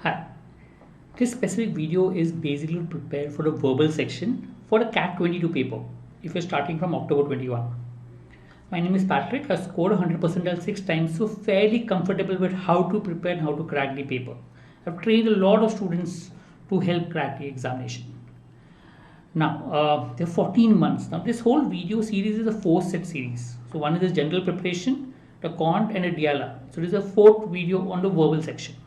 Hi, this specific video is basically prepared for the verbal section for the CAT 22 paper if you're starting from October 21. My name is Patrick. I scored 100% 6 times, so fairly comfortable with how to prepare and how to crack the paper. I've trained a lot of students to help crack the examination. Now, there are 14 months. Now, this whole video series is a 4-set series. So, one is the general preparation, the Cont, and a Diala. So, this is a 4th video on the verbal section.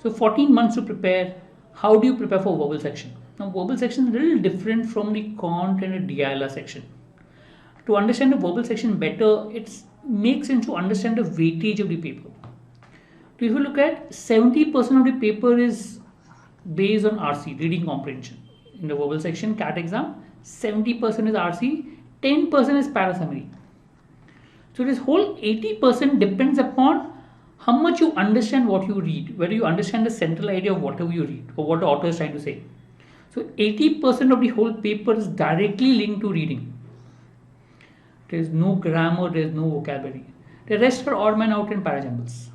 So 14 months to prepare. How do you prepare for verbal section? Now verbal section is a little different from the Cont and the Diala section. To understand the verbal section better, it makes sense to understand the weightage of the paper. So if you look at 70% of the paper is based on RC, reading comprehension. In the verbal section, CAT exam, 70% is RC, 10% is parasummary. So this whole 80% depends upon how much you understand what you read, whether you understand the central idea of whatever you read or what the author is trying to say. So 80% of the whole paper is directly linked to reading. There is no grammar, there is no vocabulary. The rest are odd man out and parajumbles.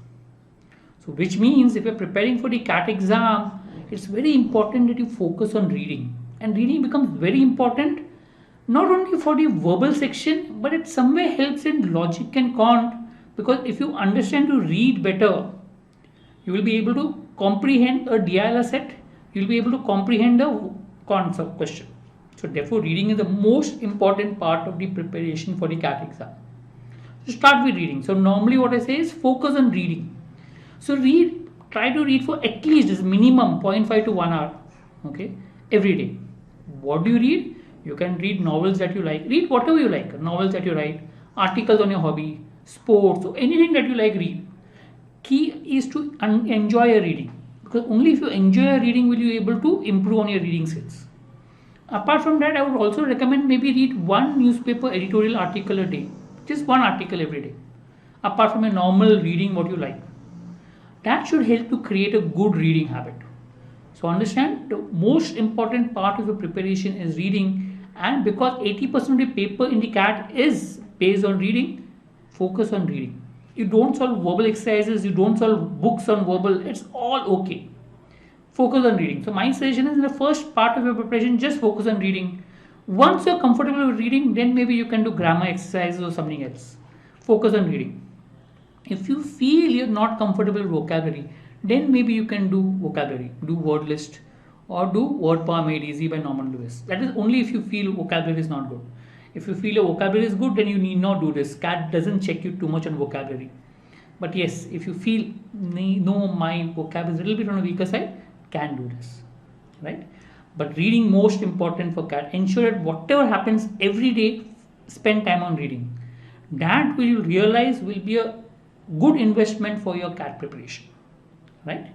So which means if you're preparing for the CAT exam, it's very important that you focus on reading. And reading becomes very important not only for the verbal section, but it somewhere helps in logic and Cont. Because if you understand to read better, you will be able to comprehend a Diala set, you will be able to comprehend the concept question. So therefore reading is the most important part of the preparation for the CAT exam. So start with reading. So normally what I say is focus on reading. So try to read for at least this minimum 0.5 to 1 hour, okay, every day. What do you read? You can read novels that you like, read whatever you like, novels that you write, articles on your hobby, sports, or anything that you like, read. Key is to enjoy a reading, because only if you enjoy a reading will you be able to improve on your reading skills. Apart from that, I would also recommend maybe read one newspaper editorial article a day, just one article every day, apart from a normal reading what you like. That should help to create a good reading habit. So understand the most important part of your preparation is reading, and because 80% of the paper in the CAT is based on reading, focus on reading. You don't solve verbal exercises, you don't solve books on verbal, it's all okay. Focus on reading. So my suggestion is in the first part of your preparation, just focus on reading. Once you're comfortable with reading, then maybe you can do grammar exercises or something else. Focus on reading. If you feel you're not comfortable with vocabulary, then maybe you can do vocabulary, do word list, or do word power made easy by Norman Lewis. That is only if you feel vocabulary is not good. If you feel your vocabulary is good, then you need not do this. CAT doesn't check you too much on vocabulary. But yes, if you feel, no, my vocabulary is a little bit on the weaker side, can do this, right? But reading most important for CAT. Ensure that whatever happens every day, spend time on reading. That will realize will be a good investment for your CAT preparation, right?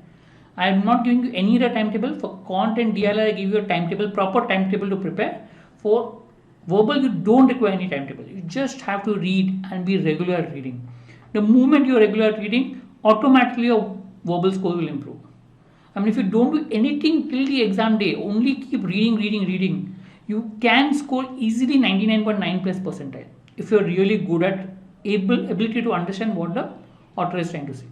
I am not giving you any other timetable. For Cont and DLR, I give you a timetable, proper timetable to prepare. For verbal, you don't require any timetable. You just have to read and be regular at reading. The moment you're regular at reading, automatically your verbal score will improve. I mean, if you don't do anything till the exam day, only keep reading, you can score easily 99.9 plus percentile if you're really good at ability to understand what the author is trying to say.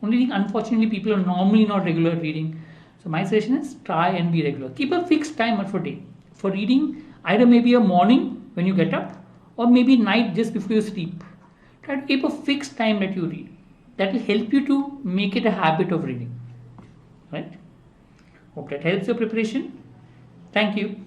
Only thing, unfortunately, people are normally not regular at reading. So my suggestion is try and be regular. Keep a fixed timer for day for reading. Either maybe a morning when you get up, or maybe night just before you sleep. Try to keep a fixed time that you read. That will help you to make it a habit of reading. Right? Hope that helps your preparation. Thank you.